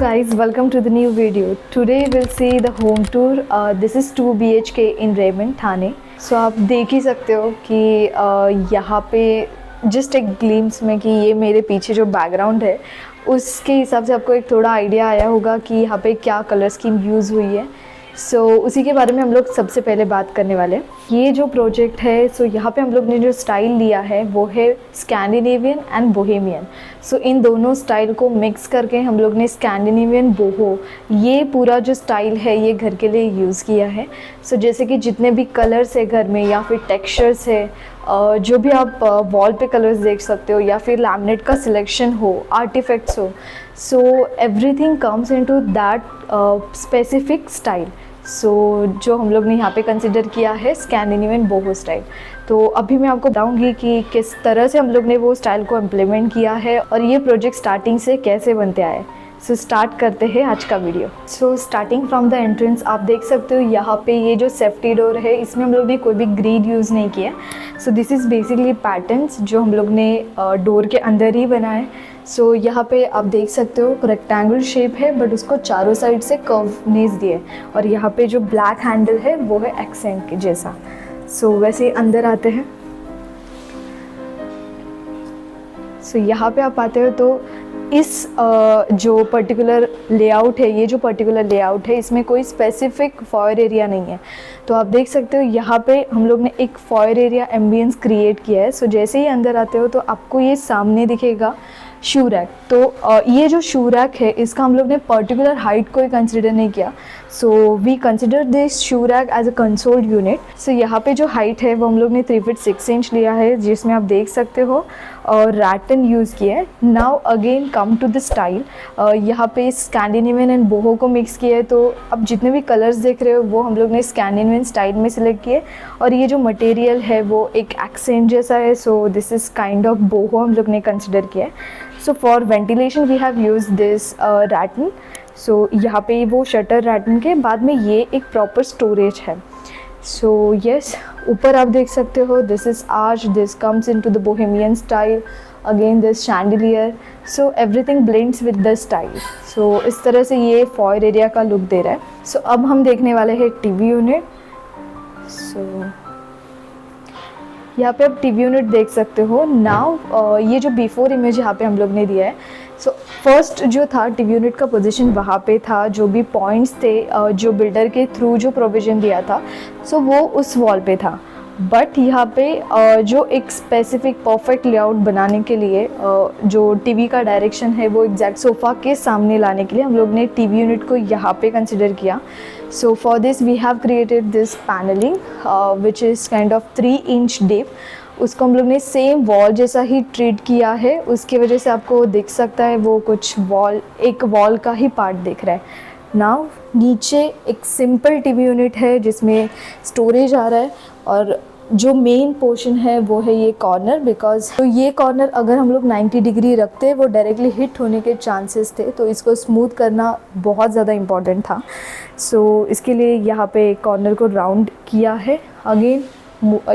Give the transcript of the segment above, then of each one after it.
guys, welcome to the new video. Today we'll see the home tour. This is 2 BHK in Raymond, Thane. So आप देख ही सकते हो कि यहाँ पे जस्ट एक ग्लिम्स में कि ये मेरे पीछे जो बैकग्राउंड है उसके हिसाब से आपको एक थोड़ा आइडिया आया होगा कि यहाँ पे क्या कलर स्कीम यूज़ हुई है. उसी के बारे में हम लोग सबसे पहले बात करने वाले हैं. ये जो प्रोजेक्ट है यहाँ पे हम लोग ने जो स्टाइल लिया है वो है स्कैंडिनेवियन एंड बोहेमियन. इन दोनों स्टाइल को मिक्स करके हम लोग ने स्कैंडिनेवियन बोहो ये पूरा जो स्टाइल है ये घर के लिए यूज़ किया है. जैसे कि जितने भी कलर्स है घर में या फिर टेक्सचर्स है, जो भी आप वॉल पे कलर्स देख सकते हो या फिर लैमिनेट का सिलेक्शन हो, आर्टिफैक्ट्स हो, everything comes into that specific style. जो हम लोग ने यहाँ पे कंसिडर किया है स्कैंडिनेवियन बोहो स्टाइल. तो अभी मैं आपको बताऊंगी कि किस तरह से हम लोग ने वो स्टाइल को इम्प्लीमेंट किया है और ये प्रोजेक्ट स्टार्टिंग से कैसे बनते आए. स्टार्ट करते हैं आज का video. Starting from the entrance आप देख सकते हो यहाँ पे ये जो सेफ्टी डोर है इसमें हम लोग ने कोई भी ग्रिड यूज़ नहीं किया. दिस इज़ बेसिकली पैटर्न्स जो हम लोग ने डोर के अंदर ही बनाए. यहाँ पे आप देख सकते हो रेक्टेंगल शेप है बट उसको चारों साइड से कर्वनेस दिए और यहाँ पे जो ब्लैक हैंडल है वो है एक्सेंट के जैसा. वैसे ही अंदर आते हैं. यहाँ पे आप आते हो तो इस जो पर्टिकुलर लेआउट है, ये जो पर्टिकुलर लेआउट है इसमें कोई स्पेसिफिक फॉयर एरिया नहीं है. तो आप देख सकते हो यहाँ पे हम लोग ने एक फॉयर एरिया एम्बियंस क्रिएट किया है. जैसे ही अंदर आते हो तो आपको ये सामने दिखेगा शू रैक. तो ये जो शू रैक है इसका हम लोग ने पर्टिकुलर हाइट कोई कंसिडर नहीं किया. We consider this shoe rack as a consoled unit. यहाँ पे जो हाइट है वो हम लोग ने 3 फीट 6 इंच लिया है जिसमें आप देख सकते हो और रैटन यूज़ किया है. Now again come to the style. यहाँ पे स्कैंडिनेवियन एंड बोहो को मिक्स किया है. तो अब जितने भी कलर्स देख रहे हो वो हम लोग ने स्कैंडिनेवियन स्टाइल में सिलेक्ट किए और ये जो मटेरियल है वो एक एक्सेंट जैसा है. This is kind of boho हम लोग ने कंसिडर किया है. For ventilation we have use this rattan. यहाँ पे वो शटर रैटन के बाद में ये एक प्रॉपर स्टोरेज है. यस, ऊपर आप देख सकते हो this is arch, this comes into the Bohemian style. Again this chandelier. Everything blends with the style. इस तरह से ये फॉयर एरिया का लुक दे रहा है. अब हम देखने वाले हैं टीवी यूनिट. यहाँ पे आप टीवी यूनिट देख सकते हो. नाउ ये जो बिफोर इमेज यहाँ पे हम लोग ने दिया है. फर्स्ट जो था टीवी यूनिट का पोजीशन वहाँ पे था. जो भी पॉइंट्स थे जो बिल्डर के थ्रू जो प्रोविज़न दिया था वो उस वॉल पे था. बट यहाँ पे जो एक स्पेसिफिक परफेक्ट लेआउट बनाने के लिए जो टीवी का डायरेक्शन है वो एग्जैक्ट सोफ़ा के सामने लाने के लिए हम लोग ने टीवी यूनिट को यहाँ पे कंसिडर किया. For this we have created this panelling which is kind of 3 inch deep. उसको हम लोग ने सेम वॉल जैसा ही ट्रीट किया है. उसकी वजह से आपको दिख सकता है वो कुछ एक वॉल का ही पार्ट दिख रहा है. नाउ नीचे एक सिंपल टीवी यूनिट है जिसमें स्टोरेज आ रहा है और जो मेन पोर्शन है वो है ये कॉर्नर. बिकॉज ये कॉर्नर अगर हम लोग 90 डिग्री रखते वो डायरेक्टली हिट होने के चांसेस थे. तो इसको स्मूथ करना बहुत ज़्यादा इम्पॉर्टेंट था. इसके लिए यहाँ पे कॉर्नर को राउंड किया है. अगेन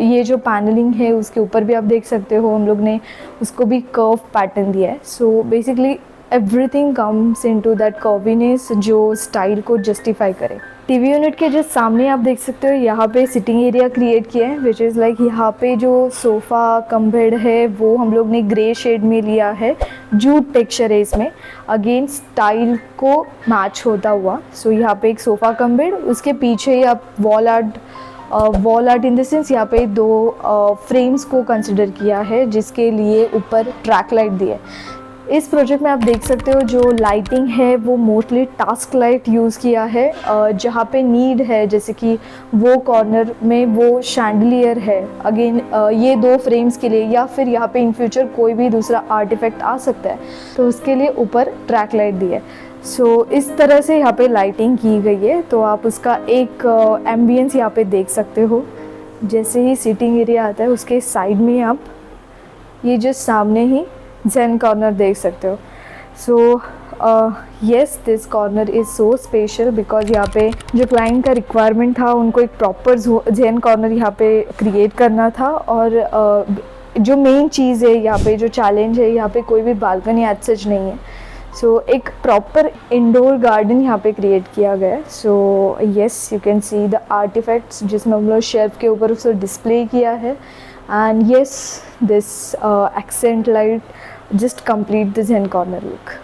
ये जो पैनलिंग है उसके ऊपर भी आप देख सकते हो हम लोग ने उसको भी कर्व पैटर्न दिया है. Basically everything comes into that curviness जो स्टाइल को जस्टिफाई करे. टीवी यूनिट के जस्ट सामने आप देख सकते हो यहाँ पे सिटिंग एरिया क्रिएट किया है विच इज़ लाइक यहाँ पे जो सोफ़ा कम बेड है वो हम लोग ने ग्रे शेड में लिया है. जूट टेक्सचर है इसमें. अगेन स्टाइल को मैच होता हुआ. यहाँ पे एक सोफ़ा कम बेड, उसके पीछे ही आप wall art in the sense यहाँ पे 2 फ्रेम्स को कंसिडर किया है जिसके लिए ऊपर ट्रैक लाइट दी है. इस प्रोजेक्ट में आप देख सकते हो जो लाइटिंग है वो मोस्टली टास्क लाइट यूज़ किया है. जहाँ पे नीड है जैसे कि वो कॉर्नर में वो शैंडलियर है. अगेन ये 2 फ्रेम्स के लिए या फिर यहाँ पे इन फ्यूचर कोई भी दूसरा आर्टिफैक्ट आ सकता है तो उसके लिए ऊपर ट्रैक लाइट दी है. इस तरह से यहाँ पे लाइटिंग की गई है. तो आप उसका एक एम्बियंस यहाँ पे देख सकते हो. जैसे ही सीटिंग एरिया आता है उसके साइड में आप ये जो सामने ही जेन कॉर्नर देख सकते हो. Yes, this corner is so special because यहाँ पे जो क्लाइंट का रिक्वायरमेंट था उनको एक प्रॉपर जेन कॉर्नर यहाँ पे क्रिएट करना था. और जो मेन चीज़ है यहाँ पे जो चैलेंज है यहाँ पे कोई भी बालकनी एज सच नहीं है. सो एक प्रॉपर इंडोर गार्डन यहाँ पे क्रिएट किया गया है. So yes, you can see the artefacts जिसमें हम लोग शेल्फ के ऊपर उसे डिस्प्ले किया है. And yes, this accent light just complete this हेन कॉर्नर लुक.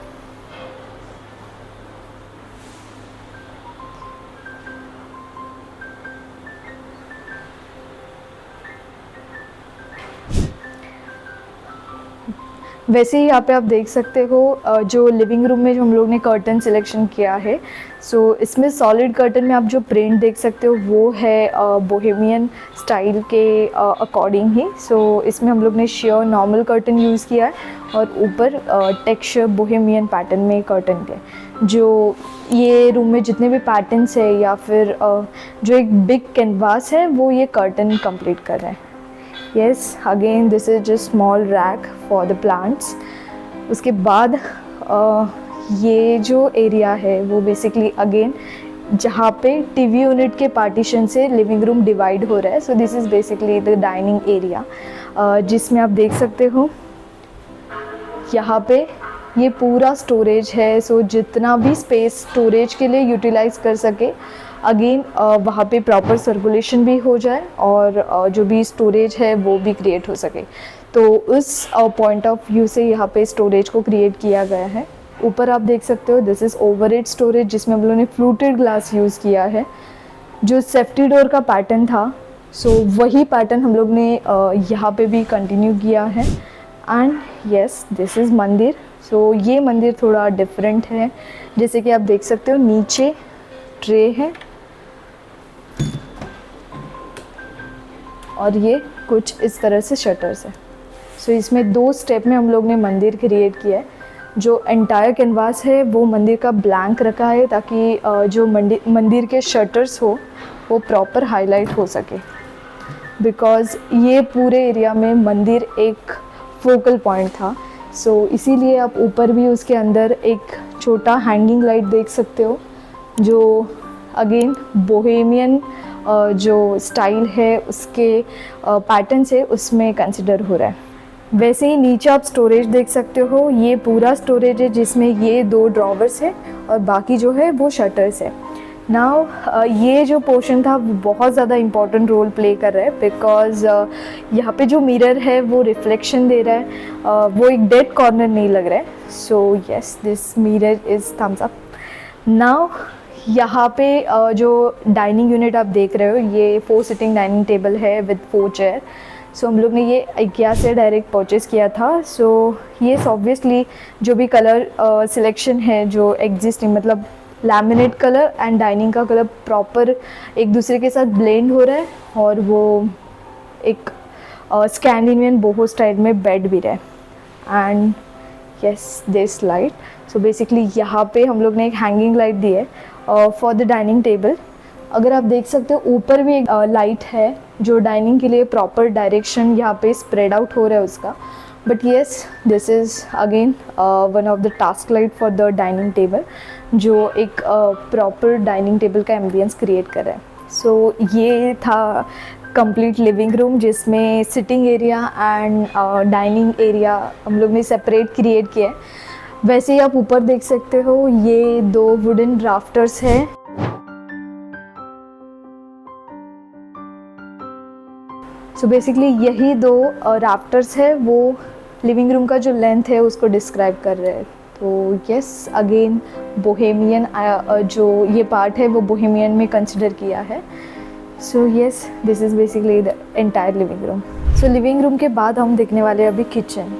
वैसे ही यहाँ पे आप देख सकते हो जो लिविंग रूम में जो हम लोग ने कर्टन सिलेक्शन किया है. सो इसमें सॉलिड कर्टन में आप जो प्रिंट देख सकते हो वो है बोहेमियन स्टाइल के अकॉर्डिंग ही. सो इसमें हम लोग ने शेयर नॉर्मल कर्टन यूज़ किया है और ऊपर टेक्सचर बोहेमियन पैटर्न में कर्टन के. जो ये रूम में जितने भी पैटर्न्स है या फिर जो एक बिग कैनवास है वो ये कर्टन कंप्लीट कर रहे हैं. Yes, again this is just small rack for the plants. उसके बाद ये जो एरिया है वो बेसिकली अगेन जहाँ पे टीवी यूनिट के पार्टीशन से लिविंग रूम डिवाइड हो रहा है. So this is basically the dining area जिसमें आप देख सकते हो यहाँ पे ये पूरा स्टोरेज है. सो जितना भी स्पेस स्टोरेज के लिए यूटिलाइज कर सके अगेन वहाँ पे प्रॉपर सर्कुलेशन भी हो जाए और जो भी स्टोरेज है वो भी क्रिएट हो सके. तो उस पॉइंट ऑफ व्यू से यहाँ पे स्टोरेज को क्रिएट किया गया है. ऊपर आप देख सकते हो दिस इज़ ओवरहेड स्टोरेज जिसमें हम लोगों ने फ्लूटेड ग्लास यूज़ किया है. जो सेफ्टी डोर का पैटर्न था सो वही पैटर्न हम लोग ने यहाँ पे भी कंटिन्यू किया है. एंड येस, दिस इज़ मंदिर. सो ये मंदिर थोड़ा डिफरेंट है. जैसे कि आप देख सकते हो नीचे ट्रे है और ये कुछ इस तरह से शटर्स है. सो इसमें 2 स्टेप में हम लोग ने मंदिर क्रिएट किया है. जो एंटायर कैनवास है वो मंदिर का ब्लैंक रखा है ताकि जो मंदिर के शटर्स हो वो प्रॉपर हाईलाइट हो सके. बिकॉज़ ये पूरे एरिया में मंदिर एक फोकल पॉइंट था. सो इसीलिए आप ऊपर भी उसके अंदर एक छोटा हैंगिंग लाइट देख सकते हो जो अगेन बोहेमियन जो स्टाइल है उसके पैटर्न से उसमें कंसिडर हो रहा है. वैसे ही नीचे आप स्टोरेज देख सकते हो. ये पूरा स्टोरेज है जिसमें ये 2 ड्रॉवर्स है और बाकी जो है वो शटर्स है. नाउ ये जो पोर्शन था वो बहुत ज़्यादा इम्पॉर्टेंट रोल प्ले कर रहा है बिकॉज़ यहाँ पे जो मिरर है वो रिफ्लेक्शन दे रहा है. वो एक डेड कॉर्नर नहीं लग रहा है. So yes, this mirror is thumbs up. Now यहाँ पे जो डाइनिंग यूनिट आप देख रहे हो ये 4 सीटिंग डाइनिंग टेबल है विद 4 चेयर. सो हम लोग ने ये IKEA से डायरेक्ट परचेज़ किया था. सो ये ऑब्वियसली जो भी कलर सिलेक्शन है जो एग्जिस्टिंग मतलब लैमिनेट कलर एंड डाइनिंग का कलर प्रॉपर एक दूसरे के साथ ब्लेंड हो रहा है और वो एक स्कैंडिनेवियन बोहो स्टाइल में बेड भी रहा है. And yes, this light. So basically यहाँ पे हम लोग ने एक हैंगिंग लाइट दी है फॉर द डाइनिंग टेबल. अगर आप देख सकते हो ऊपर भी एक लाइट है जो डाइनिंग के लिए प्रॉपर डायरेक्शन यहाँ पे स्प्रेड आउट हो रहा है उसका. But yes, this is again one of the task light for the dining table जो एक प्रॉपर डाइनिंग टेबल का एम्बियंस क्रिएट कर रहा है. सो ये था कंप्लीट लिविंग रूम जिसमें sitting area and dining area हम लोग ने सेपरेट क्रिएट किया है. वैसे ही आप ऊपर देख सकते हो ये 2 वुडन राफ्टर्स है. सो बेसिकली यही 2 राफ्टर्स है वो लिविंग रूम का जो लेंथ है उसको डिस्क्राइब कर रहे हैं. तो यस, अगेन बोहेमियन जो ये पार्ट है वो बोहेमियन में कंसिडर किया है. So yes, this is basically the entire living room. So living room के बाद हम देखने वाले हैं अभी किचन.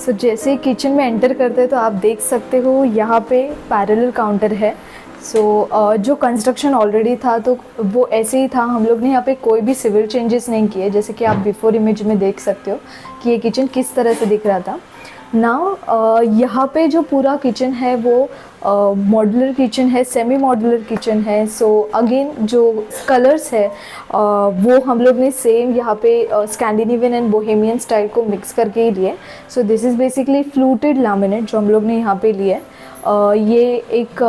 सो जैसे ही किचन में एंटर करते हैं तो आप देख सकते हो यहाँ पे पैरेलल काउंटर है. सो जो कंस्ट्रक्शन ऑलरेडी था तो वो ऐसे ही था. हम लोग ने यहाँ पे कोई भी सिविल चेंजेस नहीं किए. जैसे कि आप बिफोर इमेज में देख सकते हो कि ये किचन किस तरह से दिख रहा था. नाउ यहाँ पे जो पूरा किचन है वो मॉड्यूलर किचन है, सेमी मॉड्यूलर किचन है। सो अगेन जो कलर्स है वो हम लोग ने सेम यहाँ पे स्कैंडिनेवियन एंड बोहेमियन स्टाइल को मिक्स करके ही लिए। सो this is basically fluted laminate जो हम लोग ने यहाँ पे लिए। ये एक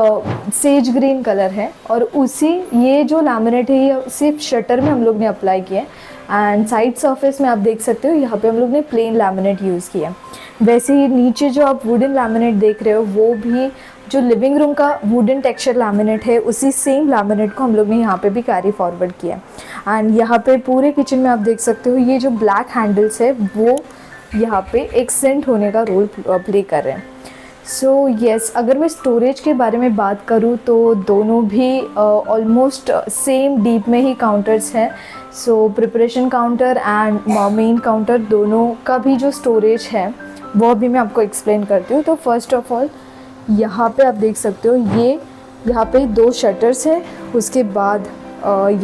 सेज ग्रीन कलर है और उसी ये जो लैमिनेट है ये सिर्फ शटर में हम लोग ने अप्लाई किया है। एंड साइड सरफेस में आप देख सकते हो यहाँ पे हम लोग ने प्लेन लैमिनेट यूज़ किया है। वैसे ही नीचे जो आप वुडन लैमिनेट देख रहे हो वो भी जो लिविंग रूम का वुडन टेक्सचर लैमिनेट है उसी सेम लैमिनेट को हम लोग ने यहाँ पे भी कैरी फॉरवर्ड किया। एंड यहाँ पे पूरे किचन में आप देख सकते हो ये जो ब्लैक हैंडल्स है वो यहाँ पे एक्सेंट होने का रोल प्ले कर रहे हैं। सो येस, अगर मैं स्टोरेज के बारे में बात करूँ तो दोनों भी ऑलमोस्ट सेम डीप में ही काउंटर्स हैं। So preparation counter and main counter दोनों का भी जो स्टोरेज है वो अभी मैं आपको एक्सप्लेन करती हूँ। तो फर्स्ट ऑफ ऑल यहाँ पे आप देख सकते हो ये यहाँ पे 2 शटर्स हैं, उसके बाद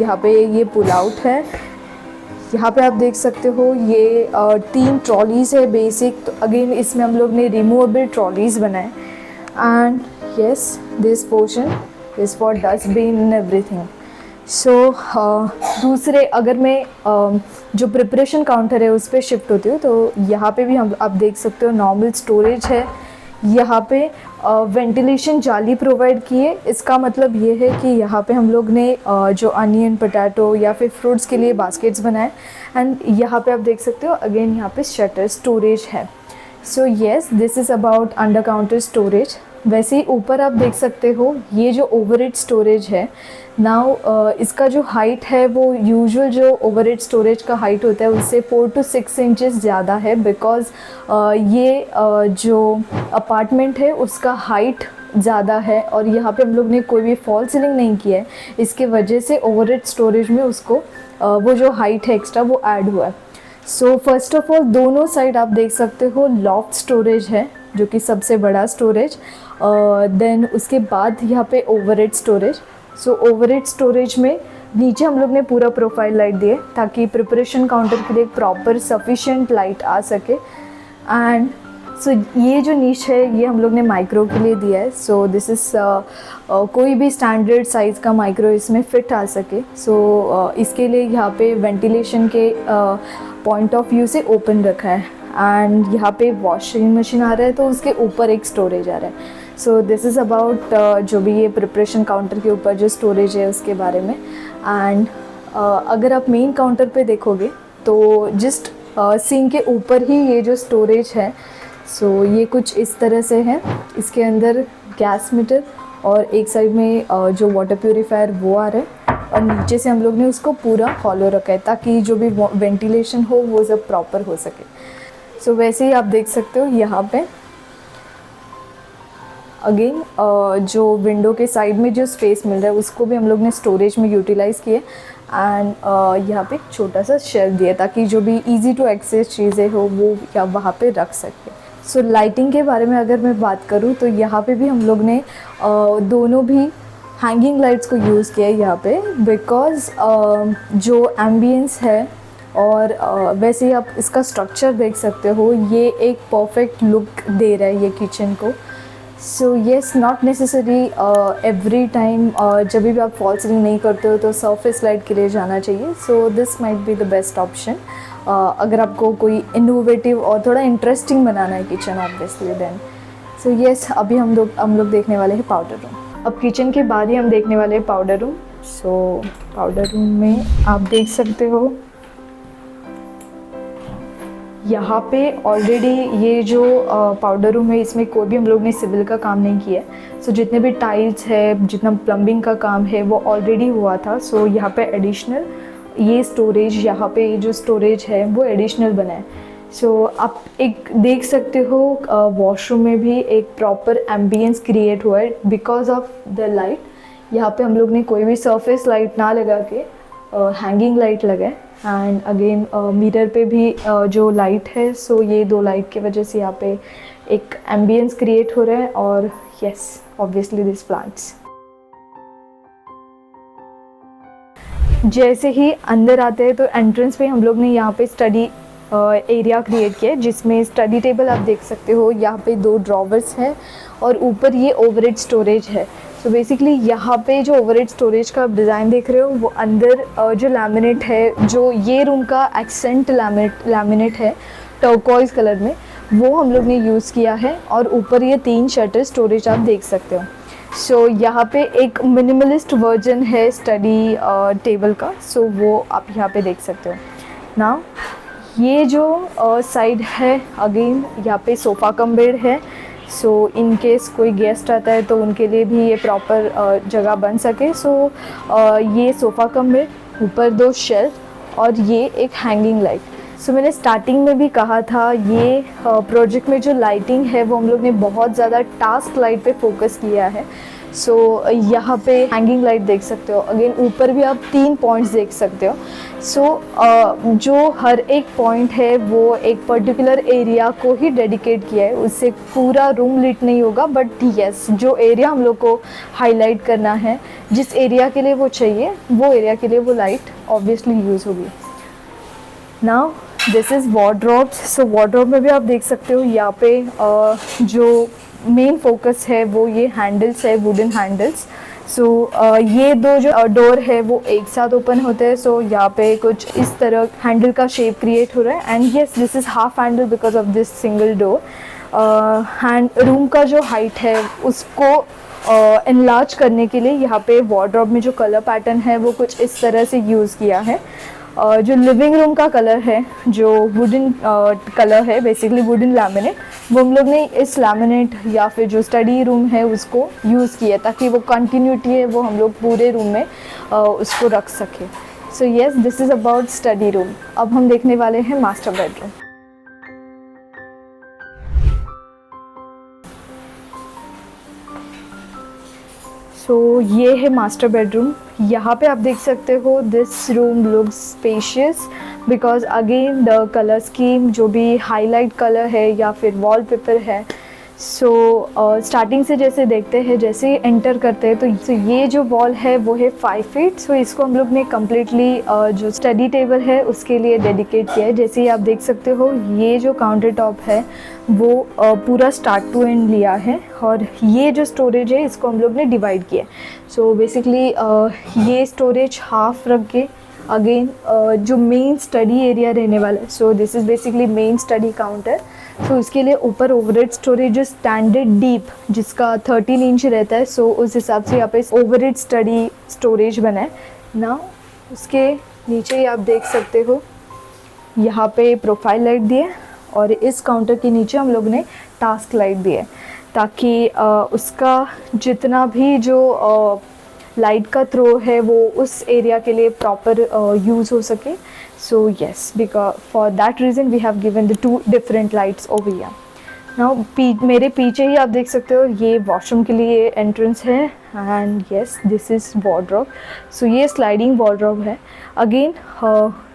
यहाँ पे ये पुल आउट है। यहाँ पे आप देख सकते हो ये 3 ट्रॉलीज़ है बेसिक। तो अगेन इसमें हम लोग ने रिमूवेबल ट्रॉलीज़ बनाए। And yes, this portion is for dustbin and everything. So दूसरे अगर मैं जो प्रिपरेशन काउंटर है उस पर शिफ्ट होती हूँ तो यहाँ पे भी हम आप देख सकते हो नॉर्मल स्टोरेज है। यहाँ पे वेंटिलेशन जाली प्रोवाइड की है। इसका मतलब ये है कि यहाँ पे हम लोग ने जो अनियन, पोटैटो या फिर फ्रूट्स के लिए बास्केट्स बनाए। एंड यहाँ पे आप देख सकते हो अगेन यहाँ पे शटर स्टोरेज है। So yes, this is about under counter storage. वैसे ही ऊपर आप देख सकते हो ये जो ओवरहेड स्टोरेज है नाउ इसका जो हाइट है वो यूजुअल जो ओवरहेड स्टोरेज का हाइट होता है उससे 4 to 6 इंचेस ज़्यादा है। बिकॉज़ ये जो अपार्टमेंट है उसका हाइट ज़्यादा है और यहाँ पे हम लोग ने कोई भी फॉल सीलिंग नहीं किया है, इसके वजह से ओवरहेड स्टोरेज में उसको वो जो हाइट है एक्स्ट्रा वो ऐड हुआ है। सो फर्स्ट ऑफ ऑल दोनों साइड आप देख सकते हो लॉफ्ट स्टोरेज है जो कि सबसे बड़ा स्टोरेज। देन उसके बाद यहाँ पे ओवरहेड स्टोरेज। सो ओवरहेड स्टोरेज में नीचे हम लोग ने पूरा प्रोफाइल लाइट दिए ताकि प्रिपरेशन काउंटर के लिए प्रॉपर सफिशिएंट लाइट आ सके। एंड सो ये जो नीच है ये हम लोग ने माइक्रो के लिए दिया है। सो दिस इज़ कोई भी स्टैंडर्ड साइज़ का माइक्रो इसमें फिट आ सके। सो इसके लिए यहाँ पे वेंटिलेशन के पॉइंट ऑफ व्यू से ओपन रखा है। एंड यहाँ पे वॉशिंग मशीन आ रहा है तो उसके ऊपर एक स्टोरेज आ रहा है। सो दिस इज़ अबाउट जो भी ये प्रिपरेशन काउंटर के ऊपर जो स्टोरेज है उसके बारे में। एंड अगर आप मेन काउंटर पे देखोगे तो जस्ट सिंक के ऊपर ही ये जो स्टोरेज है सो ये कुछ इस तरह से है। इसके अंदर गैस मीटर और एक साइड में जो वाटर प्यूरीफायर वो आ रहा है और नीचे से हम लोग ने उसको पूरा हॉलो रखा है ताकि जो भी वेंटिलेशन हो वो सब प्रॉपर हो सके। सो वैसे ही आप देख सकते हो यहाँ पे अगेन जो विंडो के साइड में जो स्पेस मिल रहा है उसको भी हम लोग ने स्टोरेज में यूटिलाइज़ किए। एंड यहाँ पे एक छोटा सा शेल्फ दिया ताकि जो भी इजी टू एक्सेस चीज़ें हो वो या वहाँ पे रख सके। सो लाइटिंग के बारे में अगर मैं बात करूँ तो यहाँ पे भी हम लोग ने दोनों भी हैंगिंग लाइट्स को यूज़ किया है यहाँ पे। बिकॉज़ जो एम्बियंस है और वैसे ही आप इसका स्ट्रक्चर देख सकते हो ये एक परफेक्ट लुक दे रहा है ये किचन को। So yes, not necessary every time जब भी आप फॉल सीलिंग नहीं करते हो तो सरफेस लाइट के लिए जाना चाहिए। So this might be the best option अगर आपको कोई इनोवेटिव और थोड़ा इंटरेस्टिंग बनाना है kitchen obviously then. So yes, अभी हम लोग देखने वाले हैं पाउडर रूम। अब किचन के बाद ही हम देखने वाले हैं पाउडर रूम। सो पाउडर रूम में आप देख सकते हो यहाँ पे ऑलरेडी ये जो पाउडर रूम है इसमें कोई भी हम लोग ने सिविल का काम नहीं किया है। सो जितने भी टाइल्स है, जितना प्लम्बिंग का काम है वो ऑलरेडी हुआ था। सो यहाँ पे एडिशनल ये स्टोरेज, यहाँ पे ये जो स्टोरेज है वो एडिशनल बना है। सो आप एक देख सकते हो वॉशरूम में भी एक प्रॉपर एम्बियंस क्रिएट हुआ है बिकॉज ऑफ द लाइट। यहाँ पे हम लोग ने कोई भी सरफेस लाइट ना लगा के हैंगिंग लाइट लगाए। एंड अगेन मिरर पे भी जो लाइट है सो ये 2 लाइट की वजह से यहाँ पे एक एम्बियंस क्रिएट हो रहा है। और यस, ऑब्वियसली दिस प्लांट्स। जैसे ही अंदर आते हैं तो एंट्रेंस पे हम लोग ने यहाँ पे स्टडी एरिया क्रिएट किया है, जिसमें स्टडी टेबल आप देख सकते हो, यहाँ पे 2 ड्रॉवर्स हैं और ऊपर ये ओवरहेड स्टोरेज है। सो बेसिकली यहाँ पे जो ओवरहेड स्टोरेज का आप डिज़ाइन देख रहे हो वो अंदर जो लैमिनेट है, जो ये रूम का एक्सेंट लैमिनेट है टर्कोइज कलर में, वो हम लोग ने यूज़ किया है। और ऊपर ये 3 शटर स्टोरेज आप देख सकते हो। सो यहाँ पे एक मिनिमलिस्ट वर्जन है स्टडी टेबल का, सो वो आप यहाँ पे देख सकते हो ना। ये जो साइड है अगेन यहाँ पे सोफ़ा कम बेड है। सो इन केस कोई गेस्ट आता है तो उनके लिए भी ये प्रॉपर जगह बन सके। सो ये सोफ़ा कम बेड, ऊपर 2 शेल्फ और ये एक हैंगिंग लाइट। सो मैंने स्टार्टिंग में भी कहा था ये प्रोजेक्ट में जो लाइटिंग है वो हम लोग ने बहुत ज़्यादा टास्क लाइट पे फोकस किया है। सो यहाँ पे हैंगिंग लाइट देख सकते हो। अगेन ऊपर भी आप 3 पॉइंट्स देख सकते हो। सो जो हर एक पॉइंट है वो एक पर्टिकुलर एरिया को ही डेडिकेट किया है, उससे पूरा रूम लिट नहीं होगा, बट यस जो एरिया हम लोग को हाईलाइट करना है, जिस एरिया के लिए वो चाहिए, वो एरिया के लिए वो लाइट ऑब्वियसली यूज़ होगी। Now this is wardrobes. So wardrobe में भी आप देख सकते हो यहाँ पे जो मेन फोकस है वो ये हैंडल्स है, वुडन हैंडल्स। सो ये 2 जो डोर है वो एक साथ ओपन होते हैं। सो यहाँ पे कुछ इस तरह हैंडल का शेप क्रिएट हो रहा है। And yes this is half handle because of this single door. Room का जो हाइट है उसको एनलार्ज करने के लिए यहाँ पे वार्डरोब में जो कलर पैटर्न है वो कुछ इस तरह से यूज़ किया है। जो लिविंग रूम का कलर है, जो वुडन कलर है, बेसिकली वुडन लैमिनेट, वो हम लोग ने इस लैमिनेट या फिर जो स्टडी रूम है उसको यूज़ किया ताकि वो कंटिन्यूटी है वो हम लोग पूरे रूम में उसको रख सके। So yes this is about study room. अब हम देखने वाले हैं मास्टर बेडरूम। सो ये है मास्टर बेडरूम। यहाँ पे आप देख सकते हो this room looks spacious because again the colour scheme जो भी हाईलाइट कलर है या फिर वॉलपेपर है। सो स्टार्टिंग से जैसे देखते हैं, जैसे ही एंटर करते हैं तो ये जो वॉल है वो है 5 फीट। सो इसको हम लोग ने कम्प्लीटली जो स्टडी टेबल है उसके लिए डेडिकेट किया है। जैसे ही आप देख सकते हो ये जो काउंटर टॉप है वो पूरा स्टार्ट टू एंड लिया है और ये जो स्टोरेज है इसको हम लोग ने डिवाइड किया है। सो बेसिकली ये स्टोरेज हाफ रख के अगेन जो मेन स्टडी एरिया रहने वाला है, so this is basically main study counter. So इसके लिए ऊपर ओवरहेड स्टोरेज जो स्टैंडर्ड डीप जिसका 13 इंच रहता है, सो उस हिसाब से यहाँ पे ओवरहेड स्टडी स्टोरेज बना है ना। उसके नीचे ही आप देख सकते हो यहाँ पे प्रोफाइल लाइट दिए और इस काउंटर के नीचे हम लोग ने टास्क लाइट दिए ताकि उसका जितना भी जो लाइट का थ्रो है वो उस एरिया के लिए प्रॉपर यूज़ हो सके। So yes because for that reason we have given the 2 different lights over here. Now मेरे पीछे ही आप देख सकते हो ये वॉशरूम के लिए एंट्रेंस है and yes this is wardrobe. So ये स्लाइडिंग वार्डरोब है। अगेन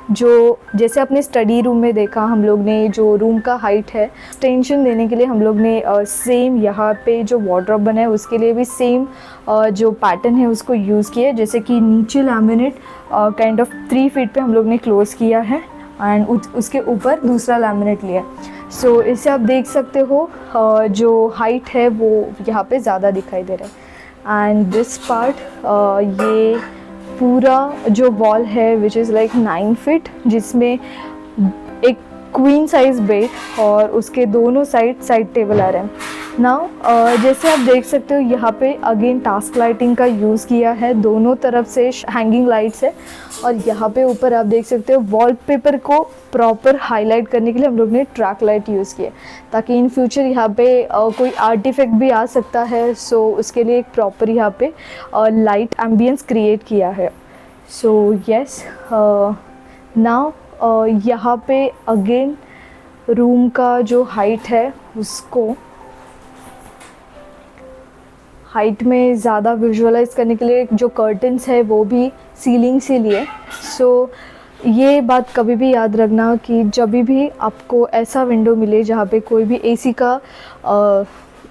जो जैसे अपने स्टडी रूम में देखा हम लोग ने, जो रूम का हाइट है एक्सटेंशन देने के लिए हम लोग ने सेम यहाँ पे जो वार्डरोब बना है उसके लिए भी सेम जो पैटर्न है उसको यूज़ किया है। जैसे कि नीचे लैमिनेट काइंड ऑफ 3 फीट पे हम लोग ने क्लोज़ किया है एंड उसके ऊपर दूसरा लैमिनेट लिया। सो इससे आप देख सकते हो जो हाइट है वो यहाँ पे ज़्यादा दिखाई दे रहा है। एंड दिस पार्ट ये पूरा जो वॉल है विच इज़ लाइक 9 फीट, जिसमें एक क्वीन साइज बेड और उसके दोनों साइड टेबल आ रहे हैं। नाउ जैसे आप देख सकते हो यहाँ पे अगेन टास्क लाइटिंग का यूज़ किया है, दोनों तरफ से हैंगिंग लाइट्स है और यहाँ पे ऊपर आप देख सकते हो वॉलपेपर को प्रॉपर हाईलाइट करने के लिए हम लोग ने ट्रैक लाइट यूज़ किया ताकि इन फ्यूचर यहाँ पे कोई आर्टिफैक्ट भी आ सकता है। सो उसके लिए एक प्रॉपर यहाँ पे लाइट एम्बियंस क्रिएट किया है। सो येस नाउ यहाँ पे अगेन रूम का जो हाइट है उसको हाइट में ज़्यादा विजुअलाइज करने के लिए जो कर्टन्स है वो भी सीलिंग से लिए। सो ये बात कभी भी याद रखना कि जब भी आपको ऐसा विंडो मिले जहाँ पे कोई भी एसी का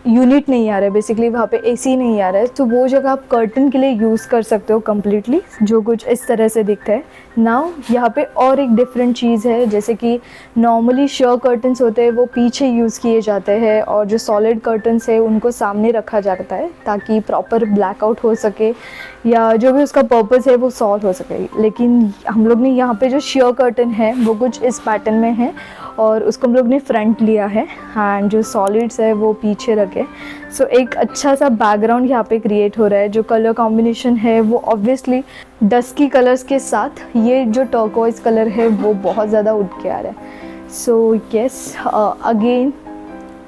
यूनिट नहीं आ रहा है, बेसिकली वहाँ पे एसी नहीं आ रहा है, तो वो जगह आप कर्टन के लिए यूज़ कर सकते हो कम्प्लीटली, जो कुछ इस तरह से दिखता है। नाउ यहाँ पे और एक डिफरेंट चीज़ है, जैसे कि नॉर्मली शो कर्टन्स होते हैं वो पीछे यूज़ किए जाते हैं और जो सॉलिड कर्टन्स है उनको सामने रखा जाता है ताकि प्रॉपर ब्लैकआउट हो सके या जो भी उसका पर्पस है वो सॉल्व हो सके। लेकिन हम लोग ने यहाँ पे जो शेयर कर्टन है वो कुछ इस पैटर्न में है और उसको हम लोग ने फ्रंट लिया है एंड जो सॉलिड्स है वो पीछे रखे। सो एक अच्छा सा बैकग्राउंड यहाँ पे क्रिएट हो रहा है। जो कलर कॉम्बिनेशन है वो ऑब्वियसली डस्की कलर्स के साथ ये जो टर्कोइज कलर है वो बहुत ज़्यादा उठ के आ रहा है। सो यस, अगेन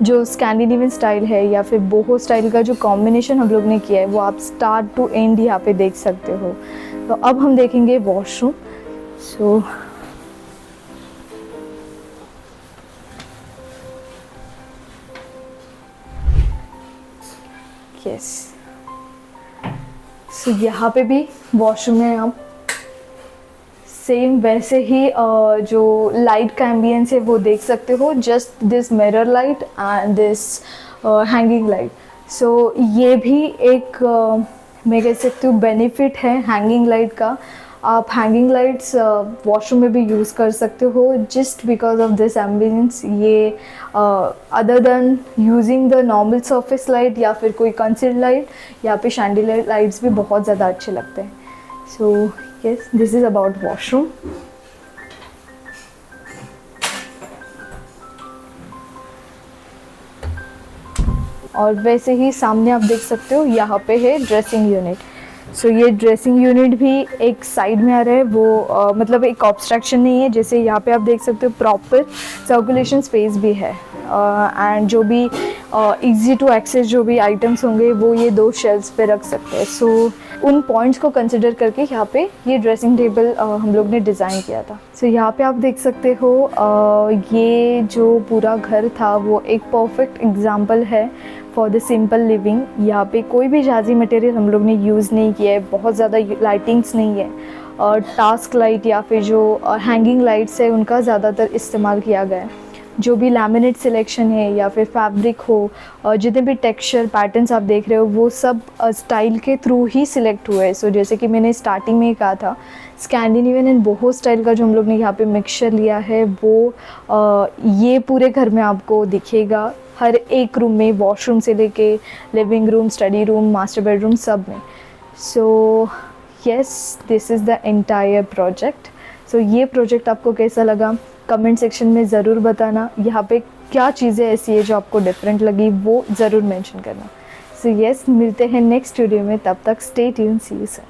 जो स्कैंडिनेवियन स्टाइल है या फिर बोहो स्टाइल का जो कॉम्बिनेशन हम लोग ने किया है वो आप स्टार्ट टू एंड यहाँ पे देख सकते हो। तो अब हम देखेंगे वॉशरूम। सो यस, सो यहाँ पे भी वॉशरूम में आप सेम वैसे ही जो लाइट का एम्बियंस है वो देख सकते हो, just this mirror light and this hanging light. So ये भी एक मैं कह सकती हूँ बेनिफिट है हैंगिंग लाइट का। आप हैंगिंग लाइट्स वॉशरूम में भी यूज़ कर सकते हो just because of this ambience. ये other than using the normal surface light या फिर कोई कंसील्ड लाइट, यहाँ पे शैंडिलियर लाइट्स भी बहुत ज़्यादा अच्छे लगते हैं। सो yes, this is about washroom. और वैसे ही सामने आप देख सकते हो यहाँ पे है ड्रेसिंग यूनिट। सो ये ड्रेसिंग यूनिट भी एक साइड में आ रहा है, वो मतलब एक ऑब्स्ट्रक्शन नहीं है। जैसे यहाँ पे आप देख सकते हो प्रॉपर सर्कुलेशन स्पेस भी है एंड जो भी इजी टू एक्सेस जो भी आइटम्स होंगे वो ये दो शेल्फ्स पे रख सकते हैं। सो उन पॉइंट्स को कंसिडर करके यहाँ पे ये ड्रेसिंग टेबल हम लोग ने डिज़ाइन किया था। सो यहाँ पे आप देख सकते हो ये जो पूरा घर था वो एक परफेक्ट एग्जाम्पल है फॉर द सिंपल लिविंग। यहाँ पे कोई भी जाजी मटेरियल हम लोग ने यूज़ नहीं किया है, बहुत ज़्यादा लाइटिंग्स नहीं है और टास्क लाइट या फिर जो हैंगिंग लाइट्स है उनका ज़्यादातर इस्तेमाल किया गया है। जो भी लैमिनेट सिलेक्शन है या फिर फैब्रिक हो और जितने भी टेक्सचर पैटर्न्स आप देख रहे हो वो सब स्टाइल के थ्रू ही सिलेक्ट हुए हैं। सो जैसे कि मैंने स्टार्टिंग में ही कहा था, स्कैंडिनेवियन एंड बोहो स्टाइल का जो हम लोग ने यहाँ पे मिक्सचर लिया है वो ये पूरे घर में आपको दिखेगा, हर एक रूम में, वॉशरूम से लेके living room, study room, master bedroom, सब में। So yes, this is the entire project. So ये प्रोजेक्ट आपको कैसा लगा कमेंट सेक्शन में ज़रूर बताना। यहाँ पे क्या चीज़ें ऐसी है जो आपको डिफरेंट लगी वो ज़रूर मेंशन करना। सो येस, मिलते हैं नेक्स्ट वीडियो में, तब तक stay tune, see you soon.